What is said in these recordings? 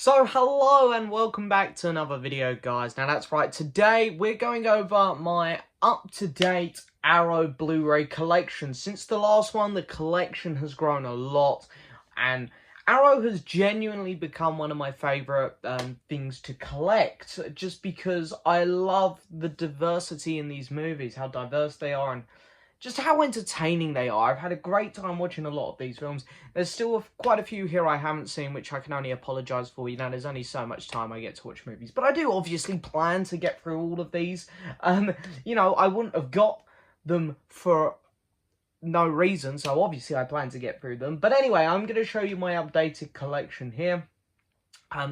So hello and welcome back to another video, guys. Now that's right, today we're going over my up-to-date Arrow Blu-ray collection. Since the last one, the collection has grown a lot, and Arrow has genuinely become one of my favourite things to collect, just because I love the diversity in these movies, how diverse they are, and just how entertaining they are. I've had a great time watching a lot of these films. There's still quite a few here I haven't seen, which I can only apologise for. You know, there's only so much time I get to watch movies. But I do obviously plan to get through all of these. You know, I wouldn't have got them for no reason, so obviously I plan to get through them. But anyway, I'm going to show you my updated collection here.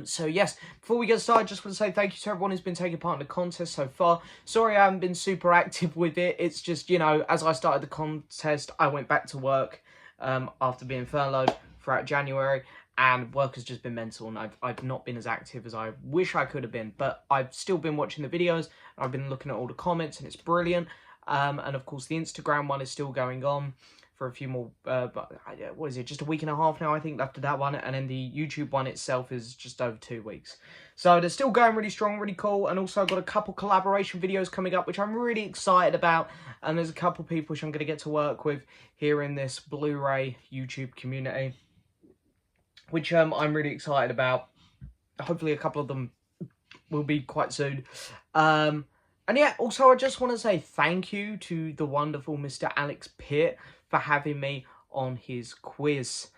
So yes, before we get started, just want to say thank you to everyone who's been taking part in the contest so far. Sorry I haven't been super active with it. It's just, you know, as I started the contest, I went back to work after being furloughed throughout January, and work has just been mental, and I've not been as active as I wish I could have been. But I've still been watching the videos, and I've been looking at all the comments, and it's brilliant. And of course, the Instagram one is still going on for a few more, what is it, just a week and a half now, I think, after that one, and then the YouTube one itself is just over 2 weeks. So they're still going really strong, really cool, and also I've got a couple collaboration videos coming up, which I'm really excited about, and there's a couple people which I'm going to get to work with here in this Blu-ray YouTube community, which I'm really excited about. Hopefully a couple of them will be quite soon. And yeah, also I just want to say thank you to the wonderful Mr. Alex Pitt for having me on his quiz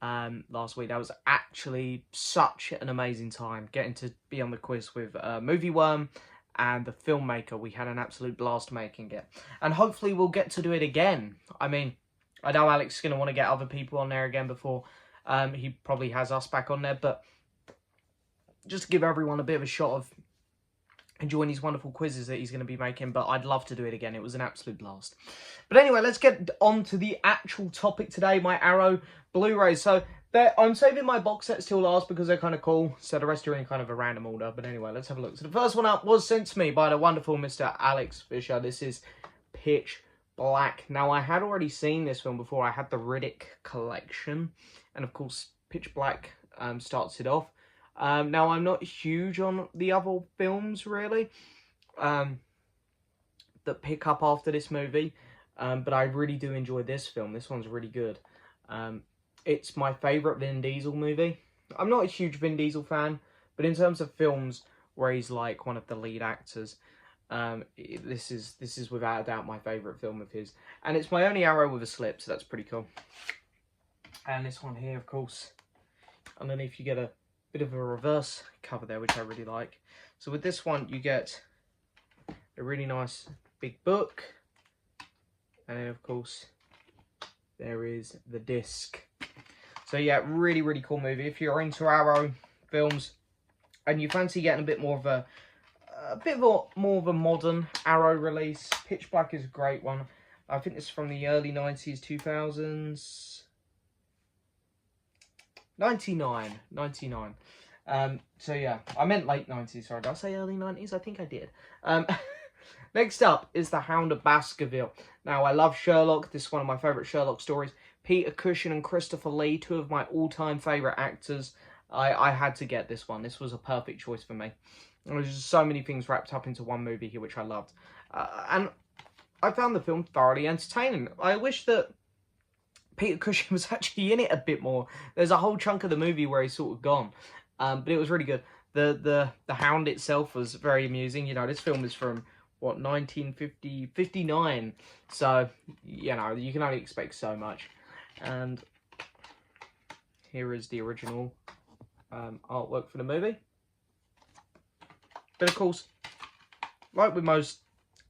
last week. That was actually such an amazing time, getting to be on the quiz with Movie Worm and the filmmaker. We had an absolute blast making it. And hopefully we'll get to do it again. I mean, I know Alex is going to want to get other people on there again before he probably has us back on there. But just to give everyone a bit of a shot of enjoying these wonderful quizzes that he's going to be making, but I'd love to do it again. It was an absolute blast. But anyway, let's get on to the actual topic today, my Arrow Blu-rays. So I'm saving my box sets till last because they're kind of cool, so the rest are in kind of a random order. But anyway, let's have a look. So the first one up was sent to me by the wonderful Mr. Alex Fisher. This is Pitch Black. Now, I had already seen this film before. I had the Riddick collection, and of course, Pitch Black starts it off. Now, I'm not huge on the other films, really, that pick up after this movie, but I really do enjoy this film. This one's really good. It's my favourite Vin Diesel movie. I'm not a huge Vin Diesel fan, but in terms of films where he's like one of the lead actors, this is without a doubt my favourite film of his. And it's my only Arrow with a slip, so that's pretty cool. And this one here, of course, underneath you get a bit of a reverse cover there, which I really like. So with this one, you get a really nice big book. And then, of course, there is the disc. So yeah, really, really cool movie. If you're into Arrow films and you fancy getting a bit more of a more of a modern Arrow release, Pitch Black is a great one. I think it's from the early 90s, 2000s. 99. So yeah, I meant late 90s, sorry, did I say early 90s? I think I did. Next up is The Hound of Baskerville. Now, I love Sherlock. This is one of my favourite Sherlock stories. Peter Cushing and Christopher Lee, two of my all-time favourite actors. I had to get this one. This was a perfect choice for me. There's just so many things wrapped up into one movie here, which I loved. And I found the film thoroughly entertaining. I wish that Peter Cushing was actually in it a bit more. There's a whole chunk of the movie where he's sort of gone. But it was really good. The Hound itself was very amusing. You know, this film is from, what, 59. So, you know, you can only expect so much. And here is the original artwork for the movie. But of course, like with most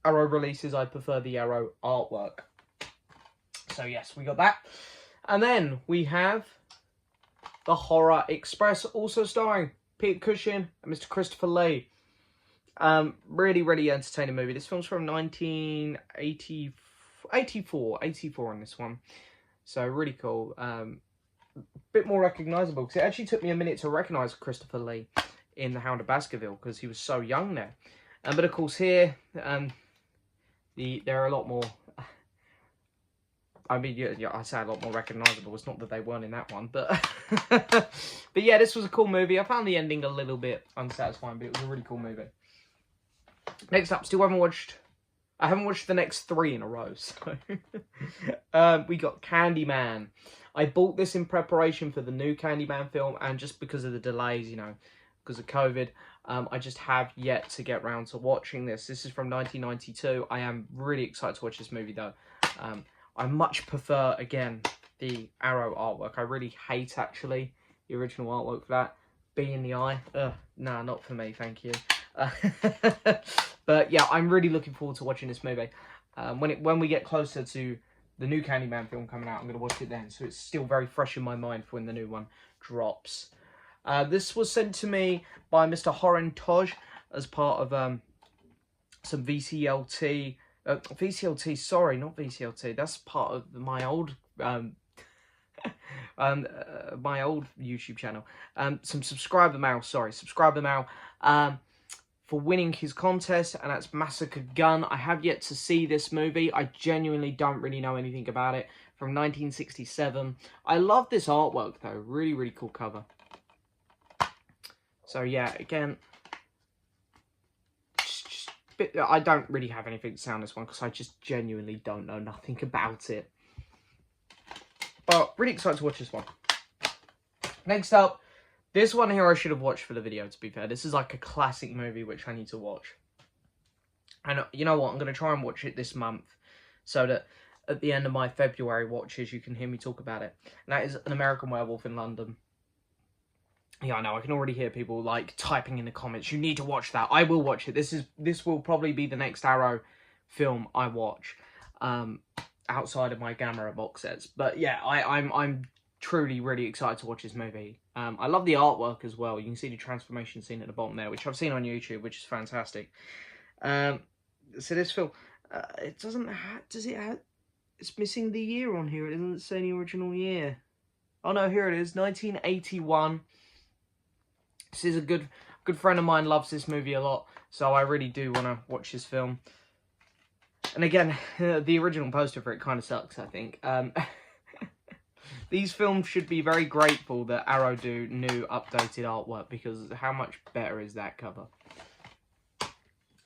Arrow releases, I prefer the Arrow artwork. So yes, we got that. And then we have The Horror Express, also starring Peter Cushing and Mr. Christopher Lee. Really, really entertaining movie. This film's from 1984 on this one. So really cool. Bit more recognisable, because it actually took me a minute to recognise Christopher Lee in The Hound of Baskerville, because he was so young there. But of course here, there are a lot more I mean, yeah, I say a lot more recognisable. It's not that they weren't in that one, but but yeah, this was a cool movie. I found the ending a little bit unsatisfying, but it was a really cool movie. Next up, I haven't watched the next 3 in a row, so we got Candyman. I bought this in preparation for the new Candyman film, and just because of the delays, you know, because of COVID, I just have yet to get round to watching this. This is from 1992. I am really excited to watch this movie, though. I much prefer, again, the Arrow artwork. I really hate, actually, the original artwork for that. Bee in the eye. Nah, not for me, thank you. But yeah, I'm really looking forward to watching this movie. When we get closer to the new Candyman film coming out, I'm going to watch it then. So it's still very fresh in my mind for when the new one drops. This was sent to me by Mr. Horan Toj as part of some VCLT. VCLT, sorry, not VCLT. That's part of my old my old YouTube channel. Some subscriber mail, for winning his contest, and that's Massacre Gun. I have yet to see this movie. I genuinely don't really know anything about it. From 1967. I love this artwork though. Really, really cool cover. So yeah, again, I don't really have anything to say on this one because I just genuinely don't know nothing about it. But really excited to watch this one. Next up, this one here I should have watched for the video, to be fair. This is like a classic movie which I need to watch. And you know what? I'm going to try and watch it this month so that at the end of my February watches, you can hear me talk about it. And that is An American Werewolf in London. Yeah, I know. I can already hear people like typing in the comments, you need to watch that. I will watch it. This will probably be the next Arrow film I watch. Outside of my Gamera box sets. But yeah, I'm truly really excited to watch this movie. I love the artwork as well. You can see the transformation scene at the bottom there, which I've seen on YouTube, which is fantastic. So this film, it doesn't have, does it have, it's missing the year on here. It doesn't say the original year. Oh no, here it is, 1981. This is a good friend of mine loves this movie a lot, so I really do want to watch this film. And again, the original poster for it kind of sucks, I think. These films should be very grateful that Arrow do new updated artwork, because how much better is that cover?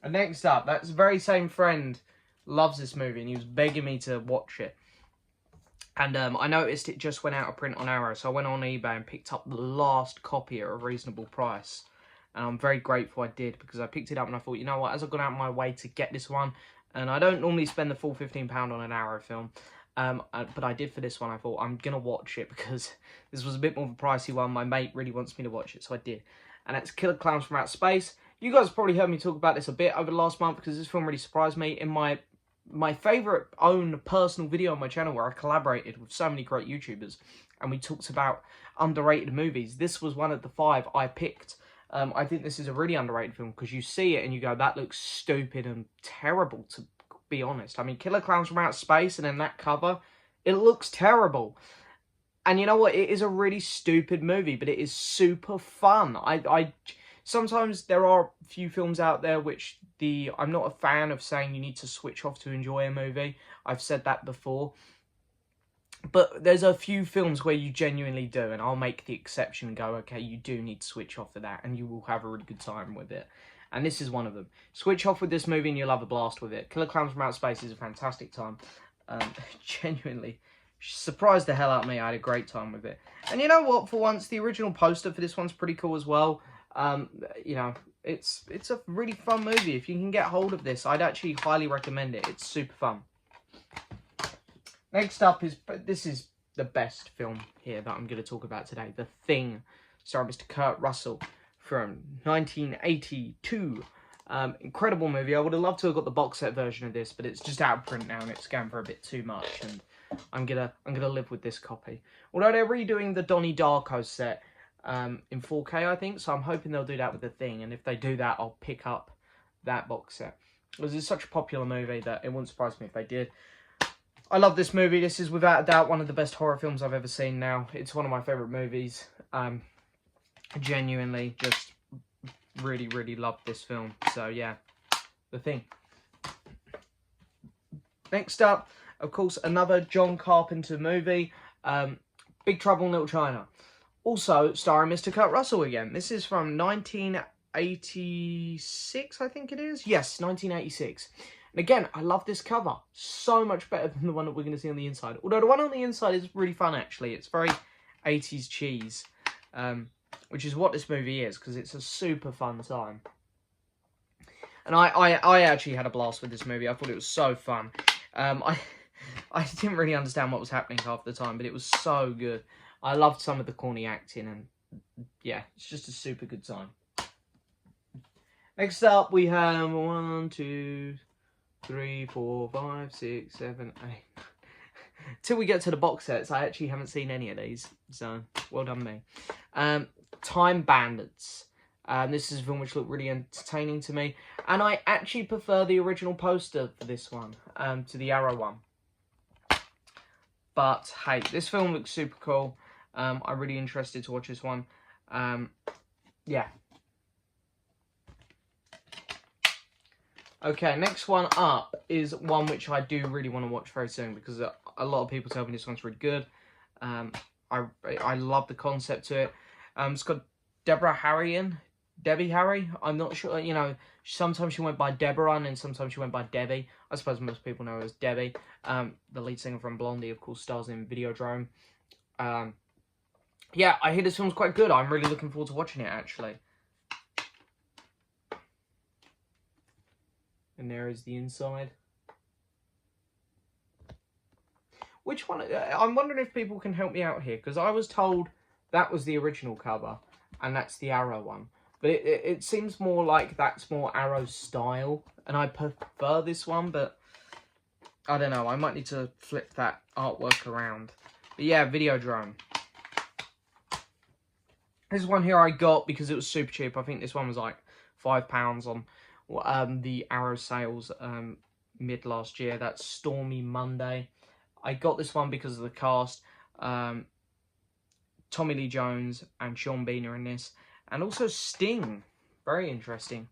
And next up, that's the very same friend loves this movie and he was begging me to watch it. And I noticed it just went out of print on Arrow, so I went on eBay and picked up the last copy at a reasonable price. And I'm very grateful I did, because I picked it up and I thought, you know what, as I've gone out of my way to get this one, and I don't normally spend the full £15 on an Arrow film, but I did for this one. I thought, I'm going to watch it because this was a bit more of a pricey one. My mate really wants me to watch it, so I did. And it's Killer Clowns from Outer Space. You guys probably heard me talk about this a bit over the last month because this film really surprised me. In my favourite own personal video on my channel where I collaborated with so many great YouTubers and we talked about underrated movies, this was one of the 5 I picked. I think this is a really underrated film because you see it and you go, that looks stupid and terrible, to be honest. I mean, Killer Clowns from Outer Space, and then that cover, it looks terrible. And you know what? It is a really stupid movie, but it is super fun. Sometimes there are a few films out there which I'm not a fan of saying you need to switch off to enjoy a movie. I've said that before. But there's a few films where you genuinely do, and I'll make the exception and go, okay, you do need to switch off for that, and you will have a really good time with it. And this is one of them. Switch off with this movie and you'll have a blast with it. Killer Clowns from Outer Space is a fantastic time. Genuinely surprised the hell out of me. I had a great time with it. And you know what? For once, the original poster for this one's pretty cool as well. You know, it's a really fun movie. If you can get hold of this, I'd actually highly recommend it. It's super fun. Next up this is the best film here that I'm going to talk about today. The Thing, starring Mr. Kurt Russell from 1982. Incredible movie. I would have loved to have got the box set version of this, but it's just out of print now and it's going for a bit too much. And I'm gonna live with this copy. Although they're redoing the Donnie Darko set in 4K, I think, so I'm hoping they'll do that with The Thing. And if they do that, I'll pick up that box set, because it's such a popular movie that it wouldn't surprise me if they did. I love this movie. This is without a doubt one of the best horror films I've ever seen now. It's one of my favourite movies. Genuinely just really, really love this film. So yeah, The Thing. Next up, Of course, another John Carpenter movie, Big Trouble in Little China. Also starring Mr. Kurt Russell again. This is from 1986, I think it is. Yes, 1986. And again, I love this cover. So much better than the one that we're going to see on the inside. Although the one on the inside is really fun, actually. It's very 80s cheese, which is what this movie is, because it's a super fun time. And I actually had a blast with this movie. I thought it was so fun. I didn't really understand what was happening half the time, but it was so good. I loved some of the corny acting, and yeah, it's just a super good time. Next up, we have 1, 2, 3, 4, 5, 6, 7, 8. Till we get to the box sets, I actually haven't seen any of these, so well done me. Time Bandits. This is a film which looked really entertaining to me, and I actually prefer the original poster for this one to the Arrow one. But hey, this film looks super cool. I'm really interested to watch this one. Yeah. Okay, next one up is one which I do really want to watch very soon, because a lot of people tell me this one's really good. I love the concept to it. It's got Debbie Harry. I'm not sure, you know, sometimes she went by Deborah and then sometimes she went by Debbie. I suppose most people know her as Debbie. The lead singer from Blondie, of course, stars in Videodrome. Yeah, I hear this film's quite good. I'm really looking forward to watching it, actually. And there is the inside. Which one? I'm wondering if people can help me out here, because I was told that was the original cover and that's the Arrow one. But it seems more like that's more Arrow style, and I prefer this one, but I don't know. I might need to flip that artwork around. But yeah, Videodrome. This one here I got because it was super cheap. I think this one was like £5 on the Arrow sales mid last year. That's Stormy Monday. I got this one because of the cast. Tommy Lee Jones and Sean Bean are in this. And also Sting. Very interesting.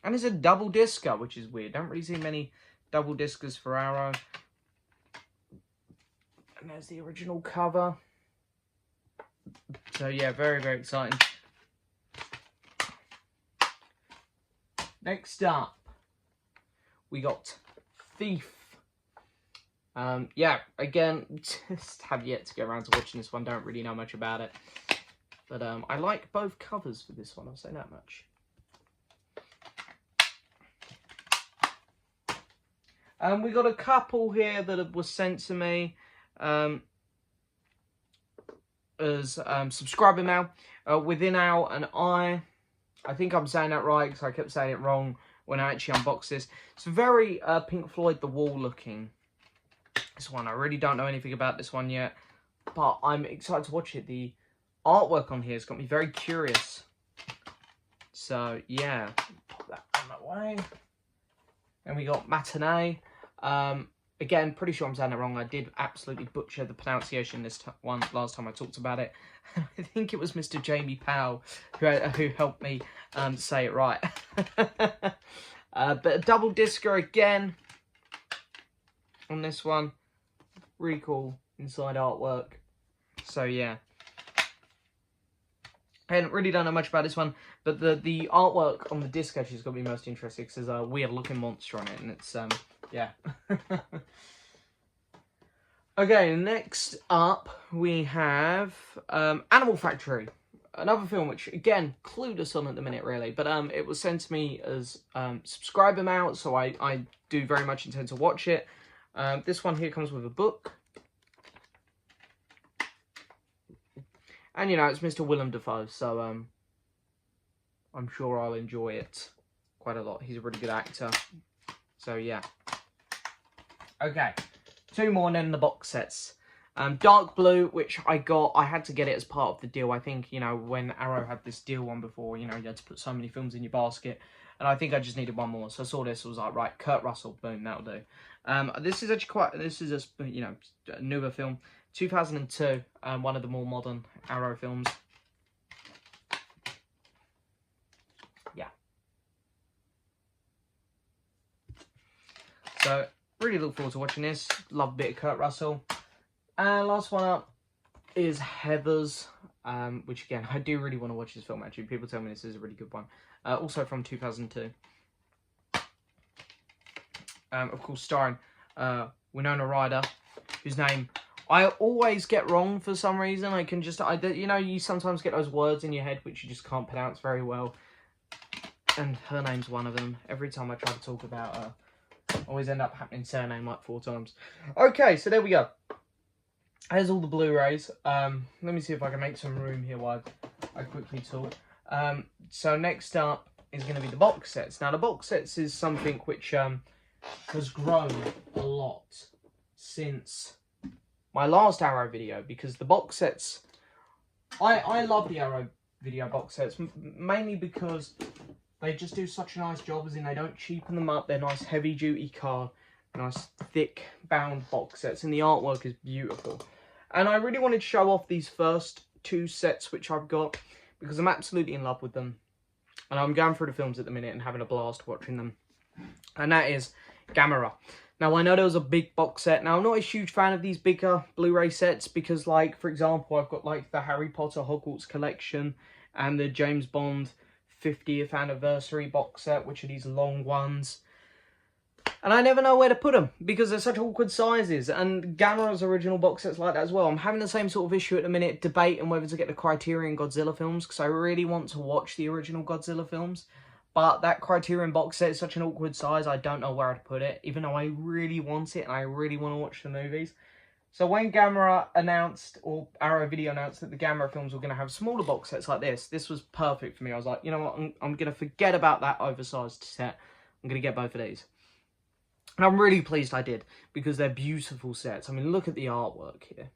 And it's a double discer, which is weird. Don't really see many double discers for Arrow. And there's the original cover. So yeah, very, very exciting. Next up, we got Thief. Yeah, again, just have yet to get around to watching this one. Don't really know much about it. But I like both covers for this one, I'll say that much. We got a couple here that was sent to me as subscriber mail. Within Al and I think I'm saying that right because I kept saying it wrong when I actually unboxed this. It's very Pink Floyd The Wall looking. This one, I really don't know anything about this one yet, but I'm excited to watch it. The artwork on here has got me very curious. So yeah, pop that on that way. And we got Matinee. Again, pretty sure I'm saying it wrong. I did absolutely butcher the pronunciation this one last time I talked about it. I think it was Mr. Jamie Powell who helped me say it right. But a double discer again on this one. Really cool inside artwork. So yeah. I really don't know much about this one, but the artwork on the disc actually has got me most interested because there's a weird looking monster on it, and it's yeah. Okay, next up we have Animal Factory, another film which again clueless on at the minute really, but it was sent to me as subscriber mail, so I do very much intend to watch it. This one here comes with a book. And, you know, it's Mr. Willem Dafoe, so I'm sure I'll enjoy it quite a lot. He's a really good actor. So, yeah. Okay. Two more and then the box sets. Dark Blue, which I got. I had to get it as part of the deal. I think, you know, when Arrow had this deal one before, you know, you had to put so many films in your basket. And I think I just needed one more. So I saw this, I was like, right, Kurt Russell, boom, that'll do. This is actually this is a, you know, a newer film. 2002, one of the more modern Arrow films. Yeah. So, really look forward to watching this. Love a bit of Kurt Russell. And last one up is Heathers, which again, I do really want to watch this film actually. People tell me this is a really good one. Also from 2002. Of course, starring Winona Ryder, whose name I always get wrong for some reason. I can just, you know, you sometimes get those words in your head which you just can't pronounce very well. And her name's one of them. Every time I try to talk about her, always end up happening surname like 4 times. Okay, so there we go. There's all the Blu-rays. Let me see if I can make some room here while I quickly talk. So next up is going to be the box sets. Now, the box sets is something which has grown a lot since my last Arrow video, because the box sets, I love the Arrow video box sets, mainly because they just do such a nice job, as in they don't cheapen them up. They're nice heavy duty card, nice thick bound box sets, and the artwork is beautiful. And I really wanted to show off these first 2 sets which I've got, because I'm absolutely in love with them. And I'm going through the films at the minute and having a blast watching them. And that is Gamera. Now, I know there was a big box set. Now, I'm not a huge fan of these bigger Blu-ray sets because, like, for example, I've got, like, the Harry Potter Hogwarts collection and the James Bond 50th anniversary box set, which are these long ones. And I never know where to put them because they're such awkward sizes. And Gamera's original box set's like that as well. I'm having the same sort of issue at the minute, debating whether to get the Criterion Godzilla films, because I really want to watch the original Godzilla films. But that Criterion box set is such an awkward size, I don't know where to put it, even though I really want it and I really want to watch the movies. So when Gamera announced, or Arrow Video announced, that the Gamera films were going to have smaller box sets like this was perfect for me. I was like, you know what, I'm going to forget about that oversized set. I'm going to get both of these. And I'm really pleased I did, because they're beautiful sets. I mean, look at the artwork here.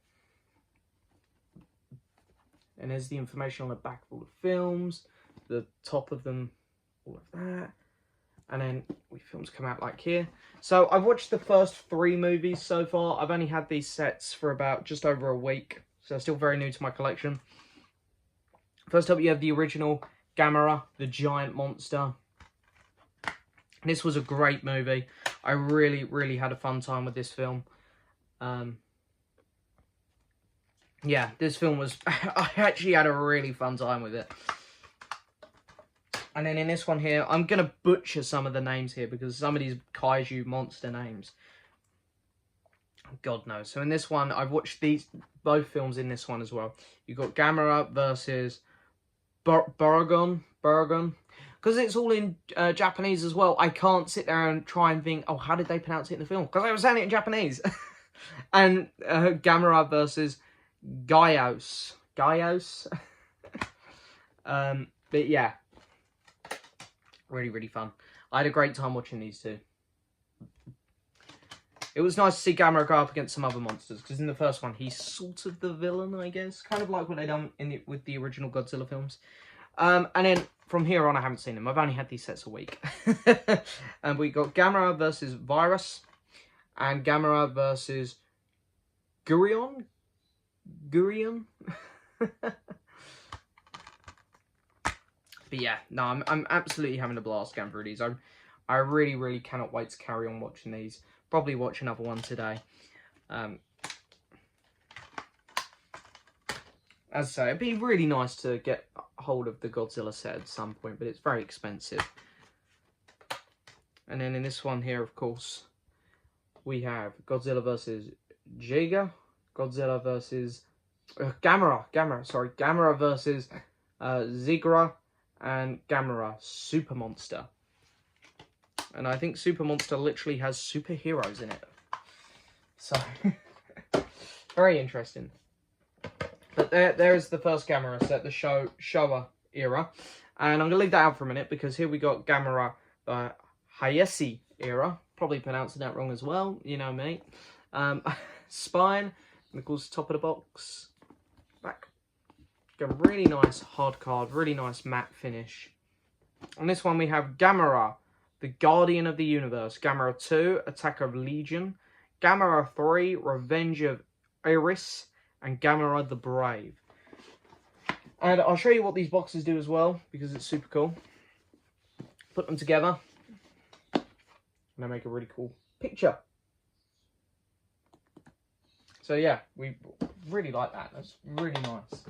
And there's the information on the back of all the films, the top of them, all of that. And then films come out like here. So I've watched the first 3 movies so far. I've only had these sets for about just over a week, so still very new to my collection. First up, you have the original Gamera, the giant monster. This was a great movie. I really, really had a fun time with this film. Yeah, this film was... I actually had a really fun time with it. And then in this one here, I'm going to butcher some of the names here because some of these kaiju monster names, God knows. So in this one, I've watched both films in this one as well. You've got Gamera versus Baragon. Because it's all in Japanese as well, I can't sit there and try and think, oh, how did they pronounce it in the film? Because I was saying it in Japanese. And Gamera versus Gaios. But yeah. Really, really fun. I had a great time watching these 2. It was nice to see Gamera go up against some other monsters, because in the first one, he's sort of the villain, I guess. Kind of like what they done with the original Godzilla films. And then from here on, I haven't seen them. I've only had these sets a week. And we got Gamera versus Virus, and Gamera versus Gurion. But yeah, no, I'm absolutely having a blast going through these. I really, really cannot wait to carry on watching these. Probably watch another one today. As I say, it'd be really nice to get hold of the Godzilla set at some point, but it's very expensive. And then in this one here, of course, we have Godzilla versus Giga, Godzilla versus Gamera versus Zigra, and Gamera Super Monster. And I think Super Monster literally has superheroes in it. So, very interesting. But there is the first Gamera set, the Showa era. And I'm going to leave that out for a minute, because here we got Gamera Hayase era. Probably pronouncing that wrong as well, you know me. Spine, and of course top of the box. Back. A really nice hard card, really nice matte finish. On this one we have Gamera, the Guardian of the Universe, Gamera 2, Attack of Legion, Gamera 3, Revenge of Iris, and Gamera the Brave. And I'll show you what these boxes do as well, because it's super cool. Put them together, and they make a really cool picture. So yeah, we really like that. That's really nice.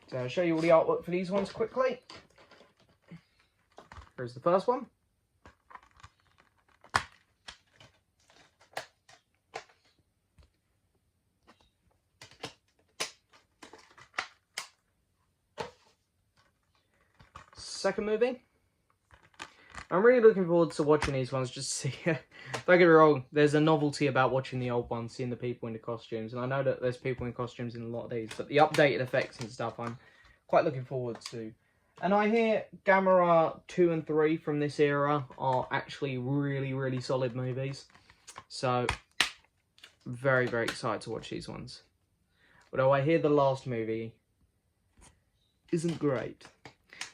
So I'll show you all the artwork for these ones quickly. Here's the first one. Second movie. I'm really looking forward to watching these ones, just to see. Don't get me wrong, there's a novelty about watching the old ones, seeing the people in the costumes, and I know that there's people in costumes in a lot of these, but the updated effects and stuff I'm quite looking forward to. And I hear Gamera 2 and 3 from this era are actually really, really solid movies. So, very, very excited to watch these ones. Although I hear the last movie isn't great.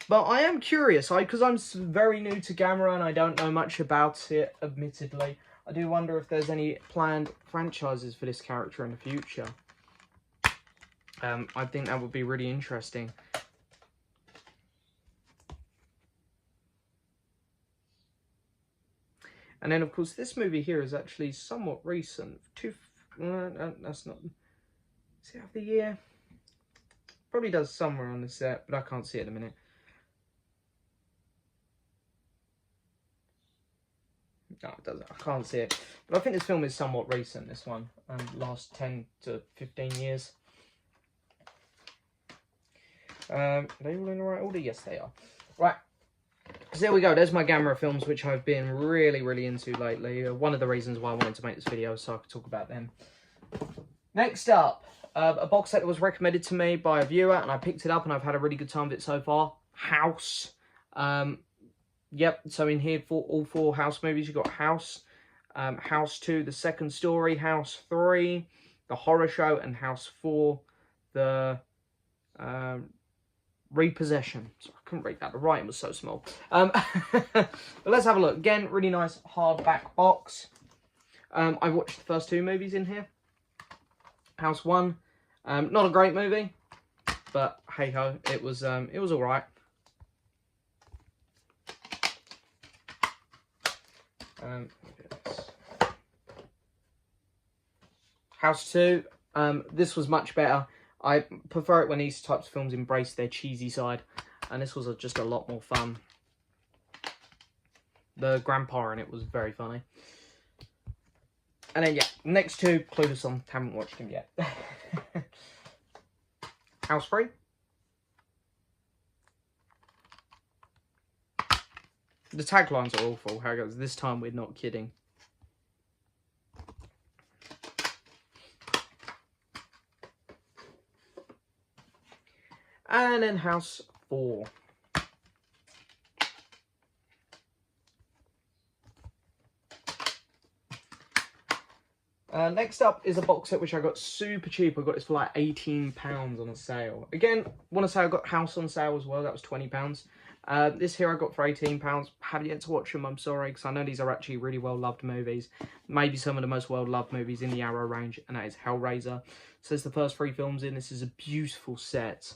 But I am curious, because I'm very new to Gamera and I don't know much about it, admittedly. I do wonder if there's any planned franchises for this character in the future. I think that would be really interesting. And then, of course, this movie here is actually somewhat recent. That's not... Does it have the year? Probably does somewhere on the set, but I can't see it at the minute. No, it doesn't. I can't see it. But I think this film is somewhat recent, this one. Last 10 to 15 years. Are they all in the right order? Yes, they are. Right. So there we go. There's my Gamera films, which I've been really, really into lately. One of the reasons why I wanted to make this video, so I could talk about them. Next up, a box set that was recommended to me by a viewer, and I picked it up, and I've had a really good time with it so far. House. Yep, so in here for all 4 House movies, you've got House, House 2, The Second Story, House 3, The Horror Show, and House 4, The Repossession. Sorry, I couldn't read that. The writing was so small. But let's have a look. Again, really nice hardback box. I watched the first 2 movies in here. House 1, not a great movie, but hey ho, it was all right. House 2, this was much better. I prefer it when these types of films embrace their cheesy side, and this was just a lot more fun. The grandpa in it was very funny. And then, yeah, next 2, Clueless on, haven't watched him yet. House 3. The taglines are awful. How it goes, this time we're not kidding. And then House 4. Next up is a box set which I got super cheap. I got this for like £18 on a sale. Again, want to say I got House on sale as well. That was £20. This here I got for £18. Haven't yet to watch them, I'm sorry, because I know these are actually really well-loved movies. Maybe some of the most well-loved movies in the Arrow range, and that is Hellraiser. So it's the first 3 films in. This is a beautiful set.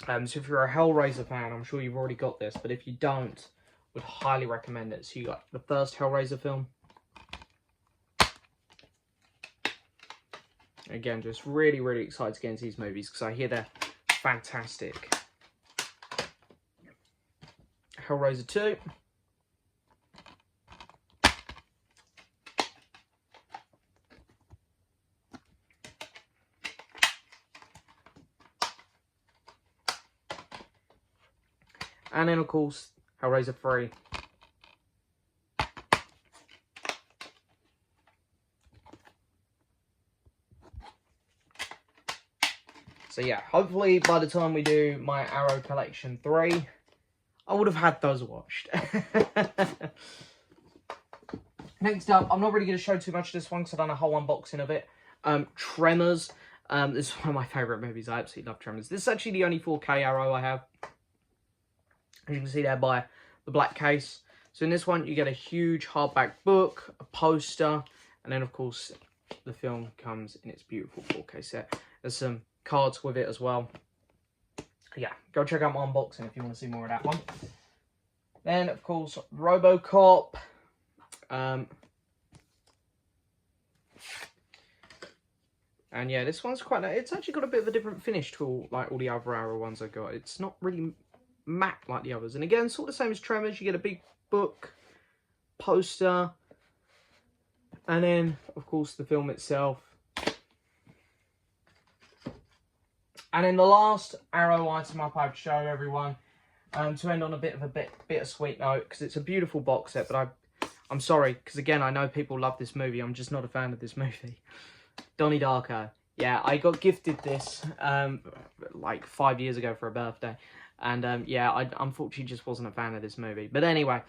So if you're a Hellraiser fan, I'm sure you've already got this, but if you don't, would highly recommend it. So you got the first Hellraiser film. Again, just really, really excited to get into these movies because I hear they're fantastic. Hellraiser 2. And then, of course, Hellraiser 3. So yeah, hopefully by the time we do my Arrow Collection 3, I would have had those watched. Next up, I'm not really going to show too much of this one because I've done a whole unboxing of it. Tremors. This is one of my favourite movies. I absolutely love Tremors. This is actually the only 4K Arrow I have. As you can see there by the black case. So in this one, you get a huge hardback book, a poster, and then of course, the film comes in its beautiful 4K set. There's some cards with it as well. Yeah, go check out my unboxing if you want to see more of that one. Then, of course, RoboCop. And yeah, this one's quite nice. It's actually got a bit of a different finish to all the other Arrow ones I got. It's not really matte like the others. And again, sort of the same as Tremors. You get a big book, poster, and then, of course, the film itself. And then the last Arrow item up I have to show everyone, to end on a bit of a bittersweet note, because it's a beautiful box set, but I'm sorry, because again, I know people love this movie. I'm just not a fan of this movie. Donnie Darko. Yeah, I got gifted this like 5 years ago for a birthday. And yeah, I unfortunately just wasn't a fan of this movie. But anyway,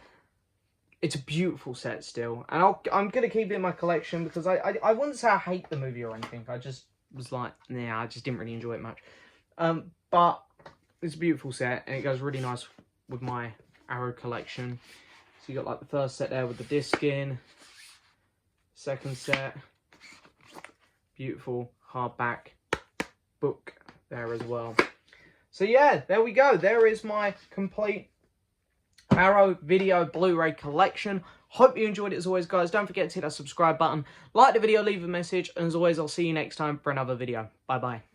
it's a beautiful set still. And I'm going to keep it in my collection because I wouldn't say I hate the movie or anything. I just was like, nah, I just didn't really enjoy it much. But it's a beautiful set and it goes really nice with my Arrow collection. So you got like the first set there with the disc in. Second set. Beautiful hardback book there as well. So yeah, there we go. There is my complete Arrow video Blu-ray collection. Hope you enjoyed it as always, guys. Don't forget to hit that subscribe button. Like the video, leave a message. And as always, I'll see you next time for another video. Bye-bye.